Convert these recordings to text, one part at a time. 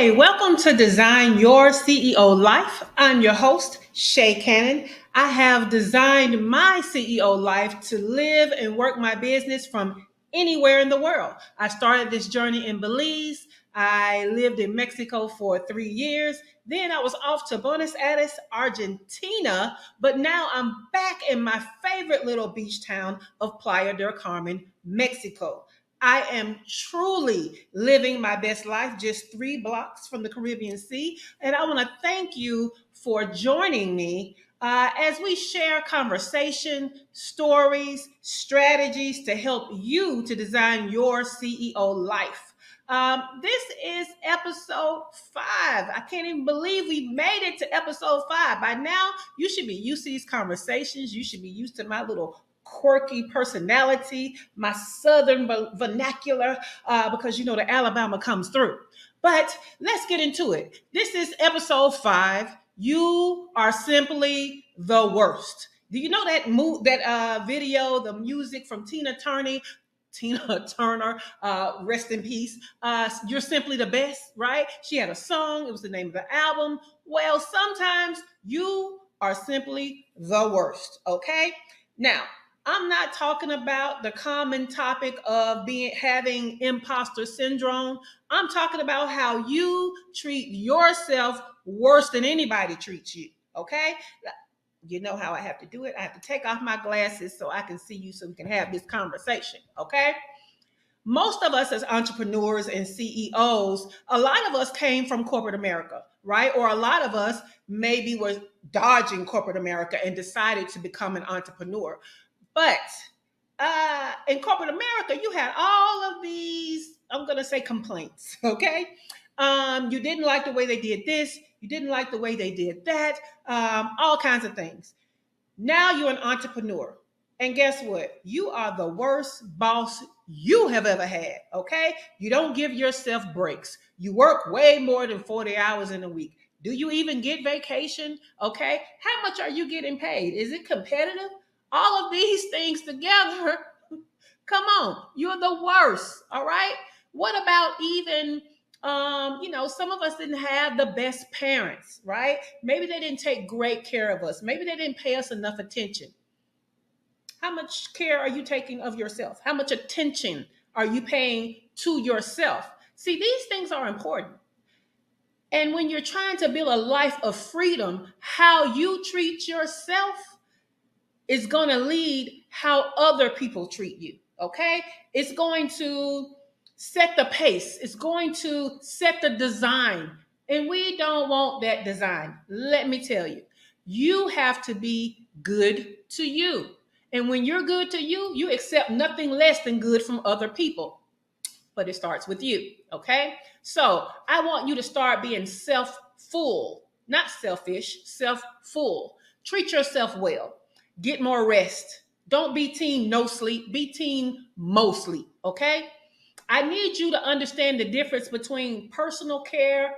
Hey, welcome to Design Your CEO Life. I'm your host, Shay Cannon. I have designed my CEO life to live and work my business from anywhere in the world. I started this journey in Belize. I lived in Mexico for 3 years. Then I was off to Buenos Aires, Argentina. But now I'm back in my favorite little beach town of Playa del Carmen, Mexico. I am truly living my best life just 3 blocks from the Caribbean Sea. And I want to thank you for joining me as we share conversation, stories, strategies to help you to design your CEO life. This is episode 5. I can't even believe we made it to episode 5. By now, you should be used to these conversations. You should be used to my little quirky personality, my southern vernacular, because you know the Alabama comes through. But let's get into it. This is episode 5. You are simply the worst. Do you know that video, the music from Tina Turner? Tina Turner, rest in peace. You're simply the best, right? She had a song. It was the name of the album. Well, sometimes you are simply the worst. Okay. Now, I'm not talking about the common topic of having imposter syndrome. I'm talking about how you treat yourself worse than anybody treats you. Okay? You know how I have to do it. I have to take off my glasses so I can see you so we can have this conversation. Okay? Most of us as entrepreneurs and CEOs, a lot of us came from corporate America, right? Or a lot of us maybe were dodging corporate America and decided to become an entrepreneur. But in corporate America, you had all of these, I'm going to say complaints, okay? You didn't like the way they did this. You didn't like the way they did that. All kinds of things. Now you're an entrepreneur. And guess what? You are the worst boss you have ever had, okay? You don't give yourself breaks. You work way more than 40 hours in a week. Do you even get vacation? Okay. How much are you getting paid? Is it competitive? All of these things together, come on, you're the worst. All right. What about even some of us didn't have the best parents, right? Maybe they didn't take great care of us. Maybe they didn't pay us enough attention. How much care are you taking of yourself? How much attention are you paying to yourself? See, these things are important. And when you're trying to build a life of freedom, how you treat yourself is going to lead how other people treat you. Okay. It's going to set the pace, it's going to set the design. And we don't want that design. Let me tell you, you have to be good to you. And when you're good to you, you accept nothing less than good from other people. But it starts with you. Okay. So I want you to start being self-full, not selfish, self-full. Treat yourself well. Get more rest. Don't be team no sleep. Be team mo sleep. Okay. I need you to understand the difference between personal care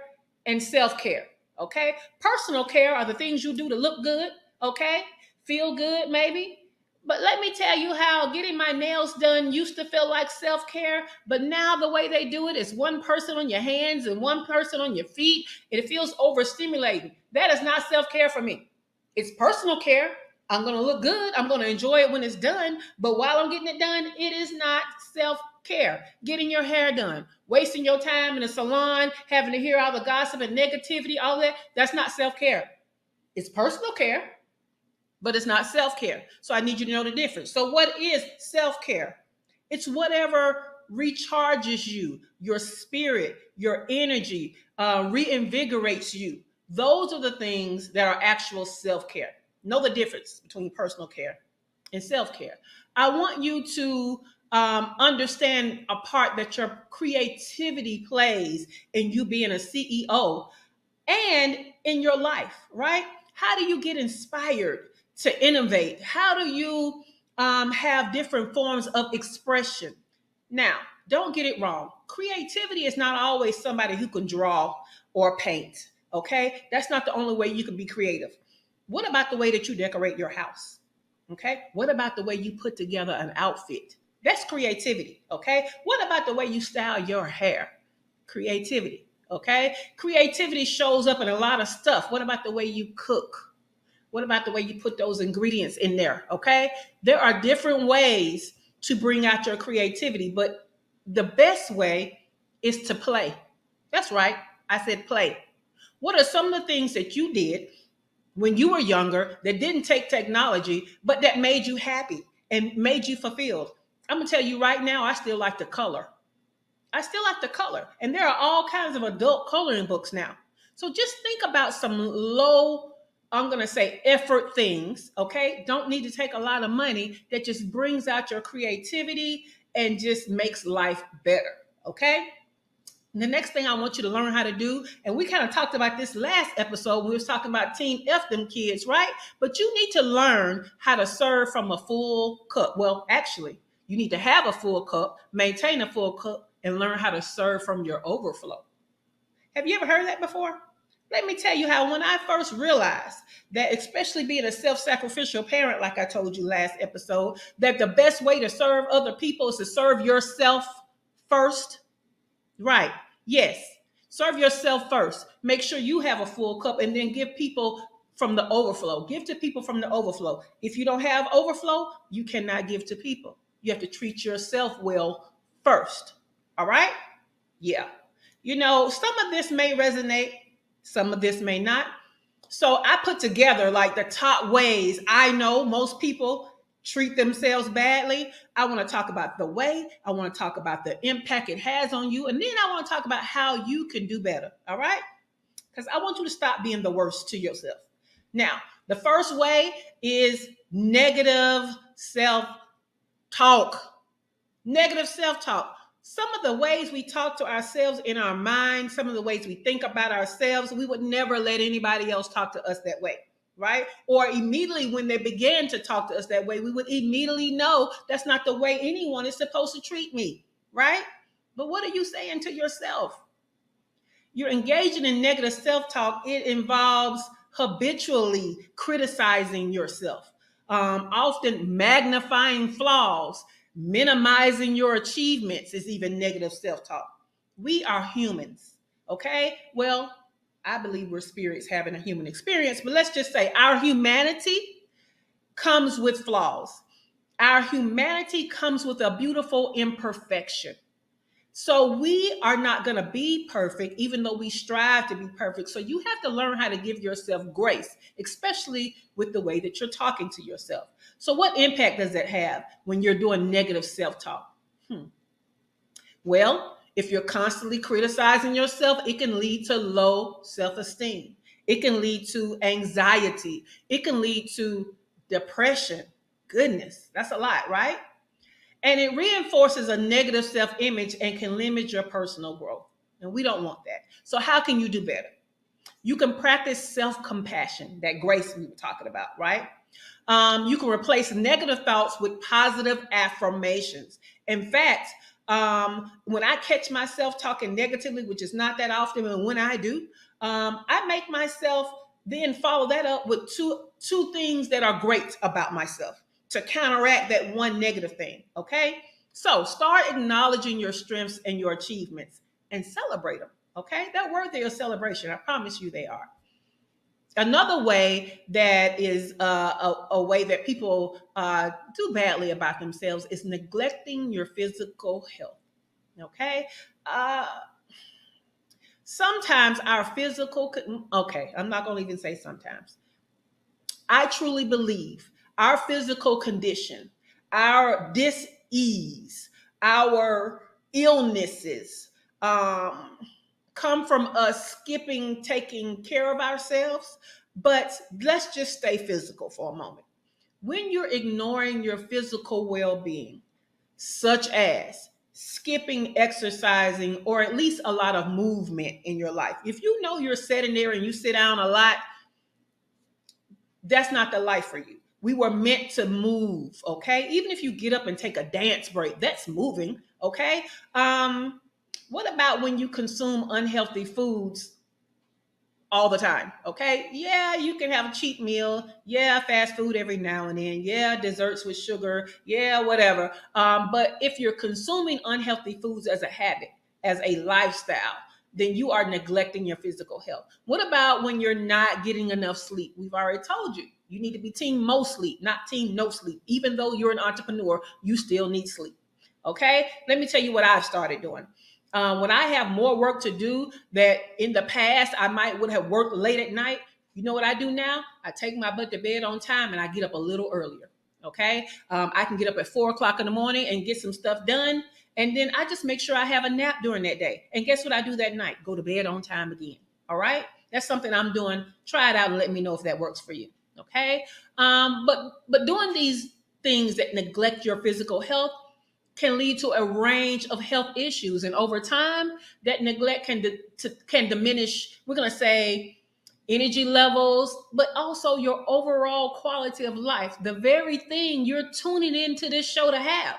and self-care. Okay. Personal care are the things you do to look good. Okay. Feel good, maybe. But let me tell you how getting my nails done used to feel like self-care, but now the way they do it is one person on your hands and one person on your feet, and it feels overstimulating. That is not self-care for me. It's personal care. I'm going to look good. I'm going to enjoy it when it's done, but while I'm getting it done, it is not self-care. Getting your hair done, wasting your time in a salon, having to hear all the gossip and negativity, all that, that's not self-care. It's personal care, but it's not self-care. So I need you to know the difference. So what is self-care? It's whatever recharges you, your spirit, your energy, reinvigorates you. Those are the things that are actual self-care. Know the difference between personal care and self-care. I want you to understand a part that your creativity plays in you being a CEO and in your life, right? How do you get inspired to innovate? How do you have different forms of expression? Now, don't get it wrong. Creativity is not always somebody who can draw or paint, okay? That's not the only way you can be creative. What about the way that you decorate your house? Okay? What about the way you put together an outfit? That's creativity, okay? What about the way you style your hair? Creativity. Okay. Creativity shows up in a lot of stuff. What about the way you cook? What about the way you put those ingredients in there? Okay. There are different ways to bring out your creativity, but the best way is to play. That's right. I said play. What are some of the things that you did when you were younger that didn't take technology, but that made you happy and made you fulfilled? I'm going to tell you right now, I still like to color. I still like to color. And there are all kinds of adult coloring books now. So just think about some low, I'm going to say effort things, okay? Don't need to take a lot of money that just brings out your creativity and just makes life better, okay? The next thing I want you to learn how to do, and we kind of talked about this last episode, we was talking about Team F them kids, right? But you need to learn how to serve from a full cup. Well, actually, you need to have a full cup, maintain a full cup, and learn how to serve from your overflow. Have you ever heard that before? Let me tell you how when I first realized that, especially being a self-sacrificial parent, like I told you last episode, that the best way to serve other people is to serve yourself first. Right. Yes. Serve yourself first. Make sure you have a full cup and then give people from the overflow. Give to people from the overflow. If you don't have overflow, you cannot give to people. You have to treat yourself well first. All right? Yeah. Some of this may resonate, some of this may not. So I put together like the top ways I know most people treat themselves badly. I want to talk about the way, I want to talk about the impact it has on you, and then I want to talk about how you can do better. All right? Because I want you to stop being the worst to yourself. Now, the first way is negative self talk. Negative self talk. Some of the ways we talk to ourselves in our mind, some of the ways we think about ourselves, we would never let anybody else talk to us that way, right? Or immediately when they began to talk to us that way, we would immediately know that's not the way anyone is supposed to treat me, right? But what are you saying to yourself? You're engaging in negative self-talk. It involves habitually criticizing yourself, often magnifying flaws, minimizing your achievements is even negative self-talk. We are humans, okay? Well, I believe we're spirits having a human experience, but let's just say our humanity comes with flaws. Our humanity comes with a beautiful imperfection. So we are not going to be perfect, even though we strive to be perfect. So you have to learn how to give yourself grace, especially with the way that you're talking to yourself. So what impact does that have when you're doing negative self-talk? Well, if you're constantly criticizing yourself, it can lead to low self-esteem. It can lead to anxiety. It can lead to depression. Goodness, that's a lot, right? And it reinforces a negative self-image and can limit your personal growth. And we don't want that. So how can you do better? You can practice self-compassion, that grace we were talking about, right? You can replace negative thoughts with positive affirmations. In fact, when I catch myself talking negatively, which is not that often, and when I do, I make myself then follow that up with two things that are great about myself to counteract that one negative thing. Okay, so start acknowledging your strengths and your achievements and celebrate them. Okay, they're worthy of celebration. I promise you they are. Another way that is a way that people do badly about themselves is neglecting your physical health. Okay. Sometimes our physical, okay, I'm not going to even say sometimes. I truly believe our physical condition, our dis-ease, our illnesses, come from us skipping taking care of ourselves. But let's just stay physical for a moment. When you're ignoring your physical well-being, such as skipping exercising or at least a lot of movement in your life, if you know you're sedentary and you sit down a lot, that's not the life for you. We were meant to move, okay? Even if you get up and take a dance break, that's moving, okay? What about when you consume unhealthy foods all the time? Okay, yeah, you can have a cheat meal. Yeah, fast food every now and then. Yeah, desserts with sugar. Yeah, whatever. But if you're consuming unhealthy foods as a habit, as a lifestyle, then you are neglecting your physical health. What about when you're not getting enough sleep? We've already told you. You need to be team most sleep, not team no sleep. Even though you're an entrepreneur, you still need sleep. Okay? Let me tell you what I've started doing. When I have more work to do that in the past I might would have worked late at night, you know what I do now? I take my butt to bed on time and I get up a little earlier. Okay? I can get up at 4 o'clock in the morning and get some stuff done. And then I just make sure I have a nap during that day. And guess what I do that night? Go to bed on time again. All right? That's something I'm doing. Try it out and let me know if that works for you. Okay? But doing these things that neglect your physical health can lead to a range of health issues. And over time, that neglect can diminish, we're going to say, energy levels, but also your overall quality of life. The very thing you're tuning into this show to have,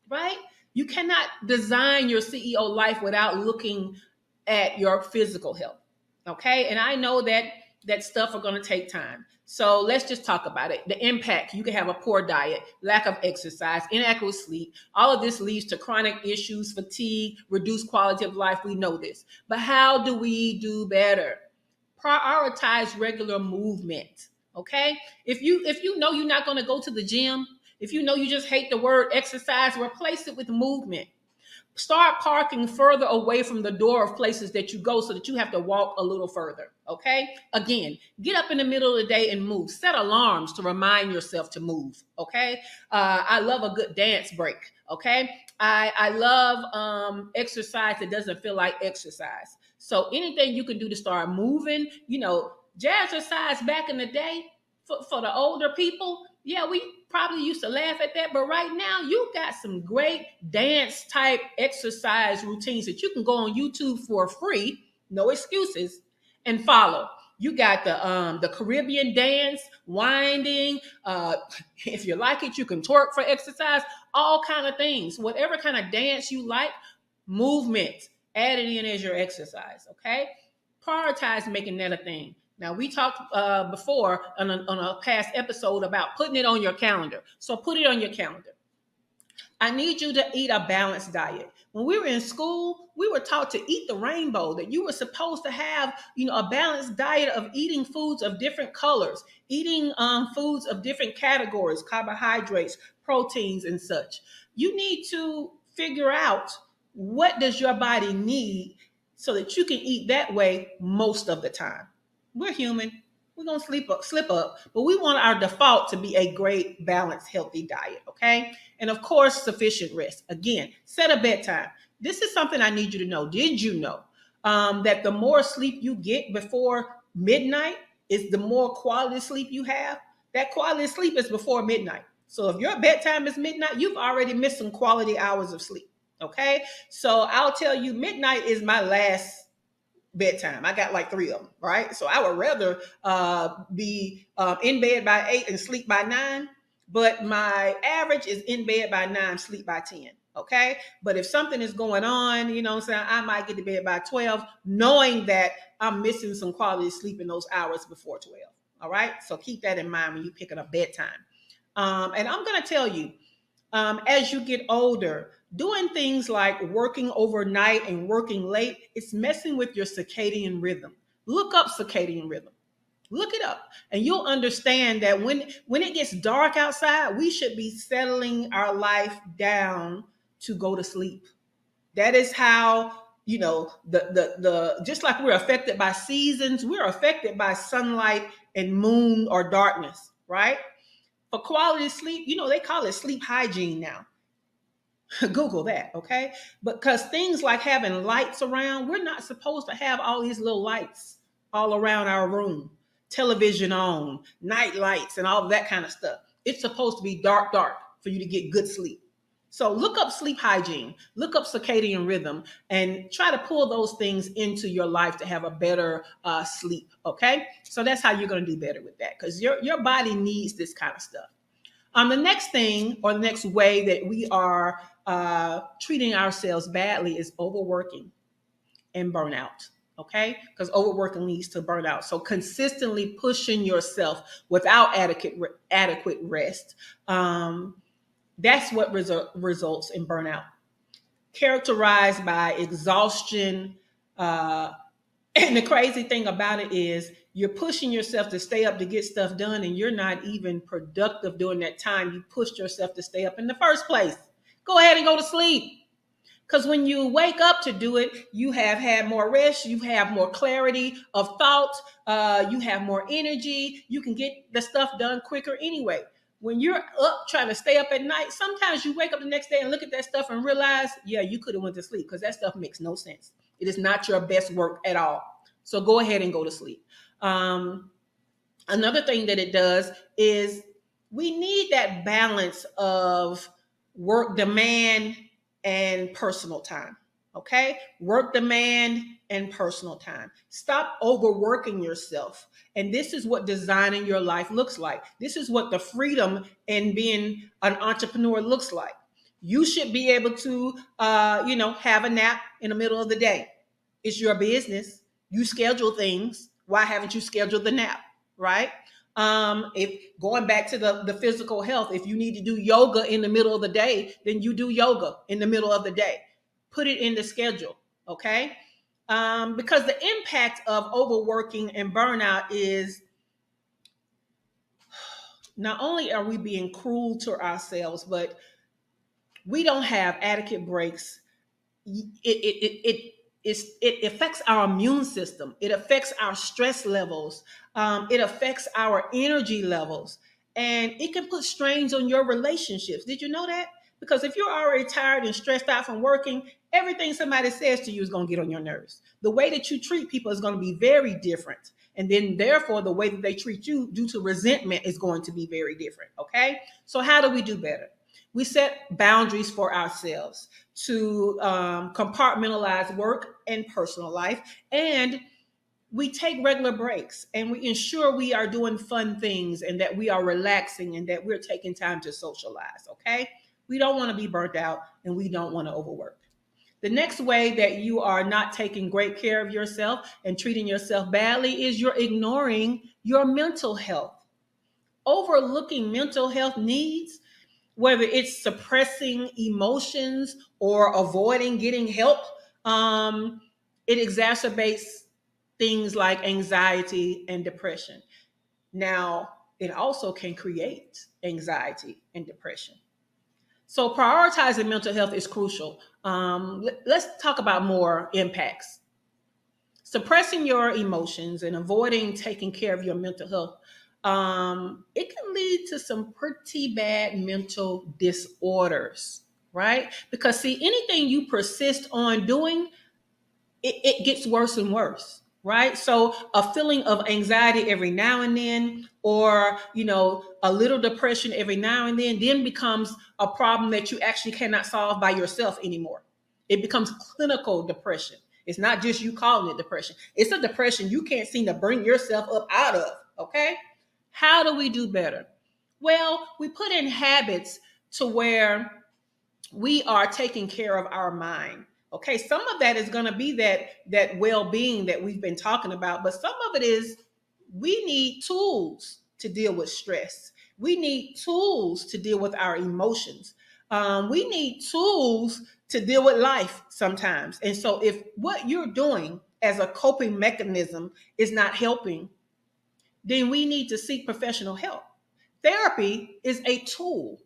right? You cannot design your CEO life without looking at your physical health. Okay. And I know that stuff are going to take time. So let's just talk about it. The impact: you can have a poor diet, lack of exercise, inadequate sleep. All of this leads to chronic issues, fatigue, reduced quality of life. We know this. But how do we do better? Prioritize regular movement. Okay. If you know you're not going to go to the gym, if you know you just hate the word exercise, replace it with movement. Start parking further away from the door of places that you go so that you have to walk a little further. Okay. Again, get up in the middle of the day and move. Set alarms to remind yourself to move. Okay. I love a good dance break. Okay. I love exercise that doesn't feel like exercise. So anything you can do to start moving, jazzercise back in the day for the older people. Yeah, we probably used to laugh at that, but right now you got some great dance type exercise routines that you can go on YouTube for free, no excuses, and follow. You got the Caribbean dance, winding. If you like it, you can twerk for exercise. All kind of things, whatever kind of dance you like, movement, add it in as your exercise. Okay, prioritize making that a thing. Now, we talked before on a past episode about putting it on your calendar. So put it on your calendar. I need you to eat a balanced diet. When we were in school, we were taught to eat the rainbow, that you were supposed to have, a balanced diet of eating foods of different colors, eating foods of different categories, carbohydrates, proteins, and such. You need to figure out, what does your body need so that you can eat that way most of the time. We're human. We're going to slip up, but we want our default to be a great, balanced, healthy diet. Okay. And of course, sufficient rest. Again, set a bedtime. This is something I need you to know. Did you know that the more sleep you get before midnight is the more quality sleep you have? That quality sleep is before midnight. So if your bedtime is midnight, you've already missed some quality hours of sleep. Okay. So I'll tell you, midnight is my last bedtime. I got like 3 of them, right? So I would rather be in bed by 8 and sleep by 9, but my average is in bed by 9, sleep by 10. Okay. But if something is going on, what I'm saying, I might get to bed by 12, knowing that I'm missing some quality sleep in those hours before 12. All right. So keep that in mind when you're picking a bedtime. And I'm going to tell you, as you get older, doing things like working overnight and working late, it's messing with your circadian rhythm. Look up circadian rhythm. Look it up, and you'll understand that when it gets dark outside, we should be settling our life down to go to sleep. That is how, the just like we're affected by seasons, we're affected by sunlight and moon or darkness, right? For quality sleep, they call it sleep hygiene now. Google that, okay? Because things like having lights around, we're not supposed to have all these little lights all around our room, television on, night lights, and all of that kind of stuff. It's supposed to be dark for you to get good sleep. So look up sleep hygiene, look up circadian rhythm, and try to pull those things into your life to have a better sleep, okay? So that's how you're going to do better with that, because your body needs this kind of stuff. The next thing, or the next way that we are treating ourselves badly, is overworking and burnout. Okay, because overworking leads to burnout. So consistently pushing yourself without adequate rest, that's what results in burnout. Characterized by exhaustion, Uh, and the crazy thing about it is you're pushing yourself to stay up to get stuff done, and you're not even productive during that time you pushed yourself to stay up in the first place. Go ahead and go to sleep. Because when you wake up to do it, you have had more rest, you have more clarity of thought, you have more energy, you can get the stuff done quicker anyway. When you're up trying to stay up at night, sometimes you wake up the next day and look at that stuff and realize, yeah, you could have went to sleep because that stuff makes no sense. It is not your best work at all. So go ahead and go to sleep. Um, Another thing that it does is we need that balance of work demand and personal time. Okay? Work demand and personal time. Stop overworking yourself. And this is what designing your life looks like. This is what the freedom in being an entrepreneur looks like. You should be able to, have a nap in the middle of the day. It's your business. You schedule things. Why haven't you scheduled the nap? Right? If going back to the physical health, if you need to do yoga in the middle of the day, then you do yoga in the middle of the day. Put it in the schedule, okay? Because the impact of overworking and burnout is not only are we being cruel to ourselves, but we don't have adequate breaks. It affects our immune system. It affects our stress levels. It affects our energy levels, and it can put strains on your relationships. Did you know that? Because if you're already tired and stressed out from working, everything somebody says to you is going to get on your nerves. The way that you treat people is going to be very different. And then, therefore, the way that they treat you due to resentment is going to be very different. Okay? So, how do we do better? We set boundaries for ourselves to compartmentalize work and personal life, and we take regular breaks, and we ensure we are doing fun things and that we are relaxing and that we're taking time to socialize. Okay? We don't want to be burnt out, and we don't want to overwork. The next way that you are not taking great care of yourself and treating yourself badly is you're ignoring your mental health. Overlooking mental health needs, whether it's suppressing emotions or avoiding getting help, um, it exacerbates things like anxiety and depression. Now, it also can create anxiety and depression. So, prioritizing mental health is crucial. Let's talk about more impacts. Suppressing your emotions and avoiding taking care of your mental health, it can lead to some pretty bad mental disorders, right? Because see, anything you persist on doing, it gets worse and worse, right? So a feeling of anxiety every now and then, or a little depression every now and then becomes a problem that you actually cannot solve by yourself anymore. It becomes clinical depression. It's not just you calling it depression. It's a depression you can't seem to bring yourself up out of. Okay? How do we do better? Well, we put in habits to where we are taking care of our mind. Okay, some of that is going to be that well-being that we've been talking about, but some of it is we need tools to deal with stress. We need tools to deal with our emotions. We need tools to deal with life sometimes. And so if what you're doing as a coping mechanism is not helping, then we need to seek professional help. Therapy is a tool.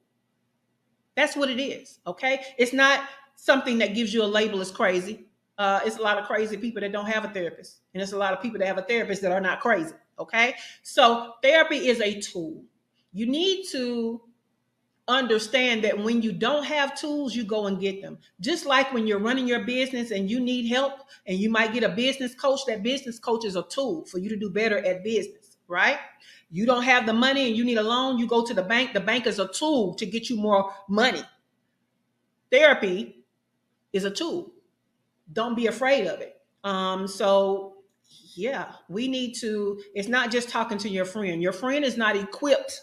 That's what it is. Okay. It's not something that gives you a label as crazy. It's a lot of crazy people that don't have a therapist. And it's a lot of people that have a therapist that are not crazy. Okay. So therapy is a tool. You need to understand that when you don't have tools, you go and get them. Just like when you're running your business and you need help and you might get a business coach, that business coach is a tool for you to do better at business, right? You don't have the money and you need a loan, you go to the bank. The bank is a tool to get you more money. Therapy is a tool. Don't be afraid of it. So yeah, we need to, it's not just talking to your friend. Your friend is not equipped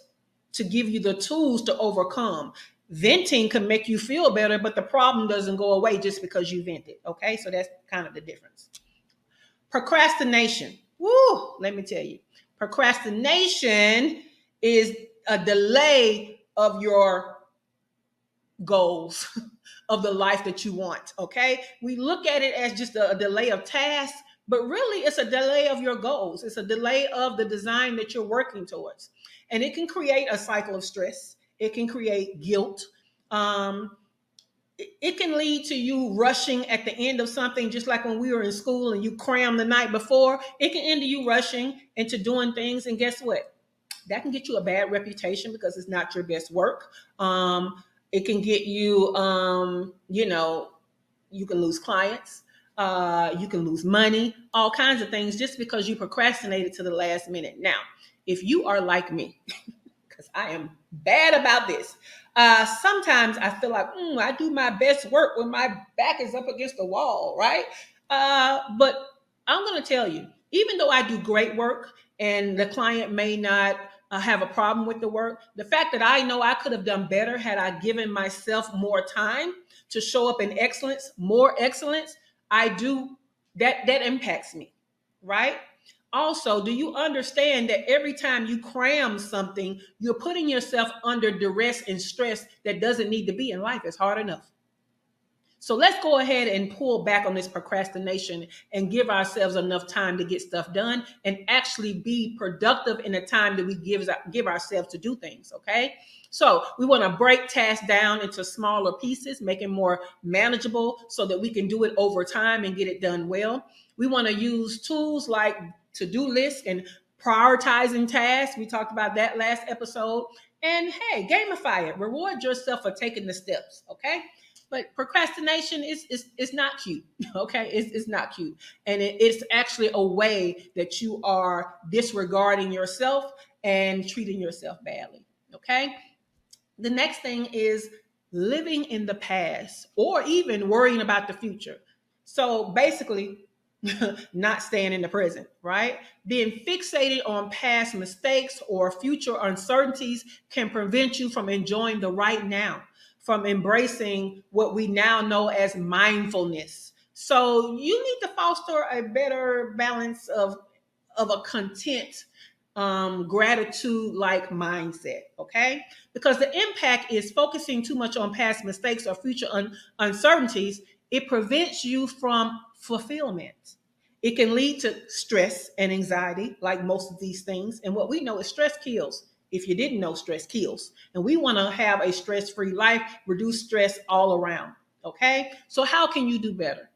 to give you the tools to overcome. Venting can make you feel better, but the problem doesn't go away just because you vented. Okay, so that's kind of the difference. Procrastination. Woo, let me tell you. Procrastination is a delay of your goals. of the life that you want. Okay, we look at it as just a delay of tasks, but really it's a delay of your goals. It's a delay of the design that you're working towards, and it can create a cycle of stress. It can create guilt. um, it can lead to you rushing at the end of something, just like when we were in school and you cram the night before. It can end to you rushing into doing things, and guess what? That can get you a bad reputation because it's not your best work. It can get you, you can lose clients. You can lose money, all kinds of things just because you procrastinated to the last minute. Now, if you are like me, because I am bad about this. Sometimes I feel like I do my best work when my back is up against the wall, right? But I'm going to tell you, even though I do great work and the client may not have a problem with the work, the fact that I know I could have done better had I given myself more time to show up in excellence, more excellence, I do that impacts me, right? Also, do you understand that every time you cram something, you're putting yourself under duress and stress that doesn't need to be in life? It's hard enough. So let's go ahead and pull back on this procrastination and give ourselves enough time to get stuff done and actually be productive in the time that we give ourselves to do things, okay? So we want to break tasks down into smaller pieces, make it more manageable so that we can do it over time and get it done well. We want to use tools like to-do lists and prioritizing tasks. We talked about that last episode. And hey, gamify it. Reward yourself for taking the steps, okay? But procrastination is not cute. Okay, it's not cute, and it's actually a way that you are disregarding yourself and treating yourself badly. Okay, the next thing is living in the past or even worrying about the future. So basically, not staying in the present, right? Being fixated on past mistakes or future uncertainties can prevent you from enjoying the right now, from embracing what we now know as mindfulness. So you need to foster a better balance of a content, gratitude like mindset, okay? Because the impact is focusing too much on past mistakes or future uncertainties. It prevents you from fulfillment. It can lead to stress and anxiety, like most of these things. And what we know is stress kills. If you didn't know, stress kills. And we want to have a stress free life, reduce stress all around. Okay? So, how can you do better?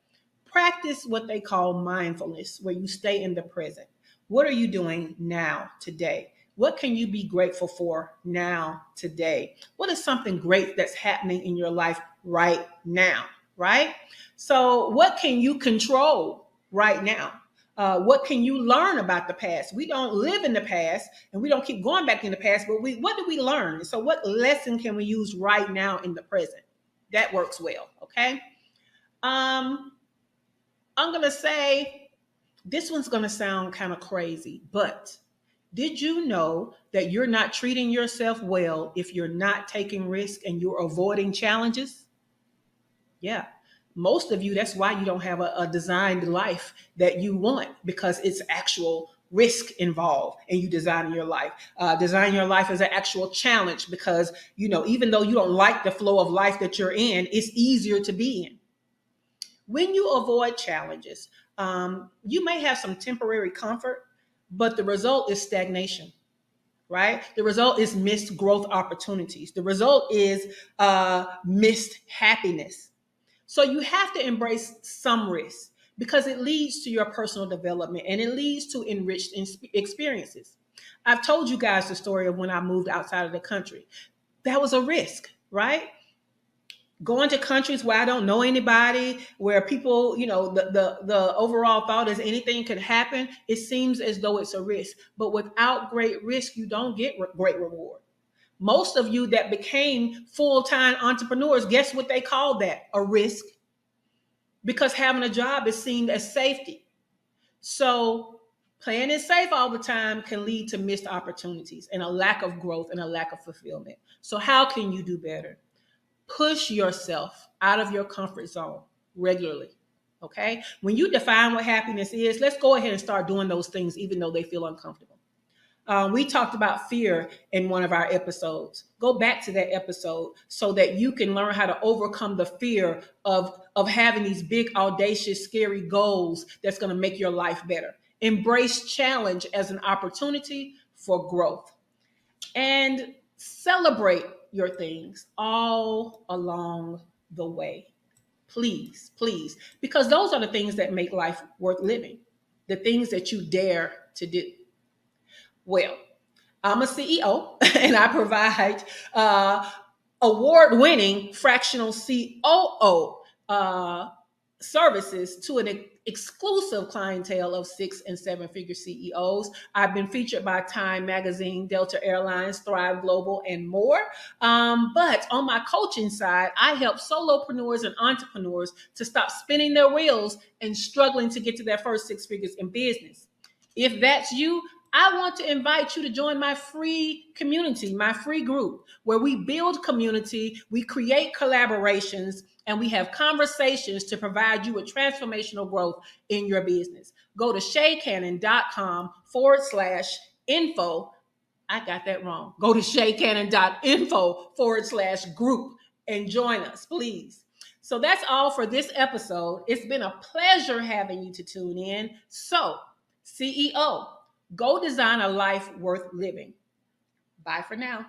Practice what they call mindfulness, where you stay in the present. What are you doing now, today? What can you be grateful for now, today? What is something great that's happening in your life right now, right? So, what can you control right now? What can you learn about the past? We don't live in the past and we don't keep going back in the past, but what did we learn? So, what lesson can we use right now in the present? That works well, okay? Um, I'm going to say this one's going to sound kind of crazy, but did you know that you're not treating yourself well if you're not taking risks and you're avoiding challenges? Yeah. Most of you, that's why you don't have a designed life that you want, because it's actual risk involved and you designing your life. Designing your life is an actual challenge because, even though you don't like the flow of life that you're in, it's easier to be in. When you avoid challenges, you may have some temporary comfort, but the result is stagnation, right? The result is missed growth opportunities. The result is missed happiness. So you have to embrace some risk because it leads to your personal development and it leads to enriched experiences. I've told you guys the story of when I moved outside of the country. That was a risk, right? Going to countries where I don't know anybody, where people, the overall thought is anything could happen. It seems as though it's a risk, but without great risk, you don't get great reward. Most of you that became full-time entrepreneurs, guess what they call that? A risk, because having a job is seen as safety. So playing it safe all the time can lead to missed opportunities and a lack of growth and a lack of fulfillment. So how can you do better? Push yourself out of your comfort zone regularly. Okay? When you define what happiness is, let's go ahead and start doing those things even though they feel uncomfortable. We talked about fear in one of our episodes. Go back to that episode so that you can learn how to overcome the fear of having these big, audacious, scary goals that's going to make your life better. Embrace challenge as an opportunity for growth and celebrate your things all along the way. Please, please, because those are the things that make life worth living, the things that you dare to do. Well, I'm a CEO and I provide award winning fractional COO services to an exclusive clientele of 6 and 7 figure CEOs. I've been featured by Time Magazine, Delta Airlines, Thrive Global, and more. But on my coaching side, I help solopreneurs and entrepreneurs to stop spinning their wheels and struggling to get to their first 6 figures in business. If that's you, I want to invite you to join my free community, my free group, where we build community, we create collaborations, and we have conversations to provide you with transformational growth in your business. Go to shaycannon.com/info. I got that wrong. Go to shaycannon.info/group and join us, please. So that's all for this episode. It's been a pleasure having you to tune in. So, CEO, go design a life worth living. Bye for now.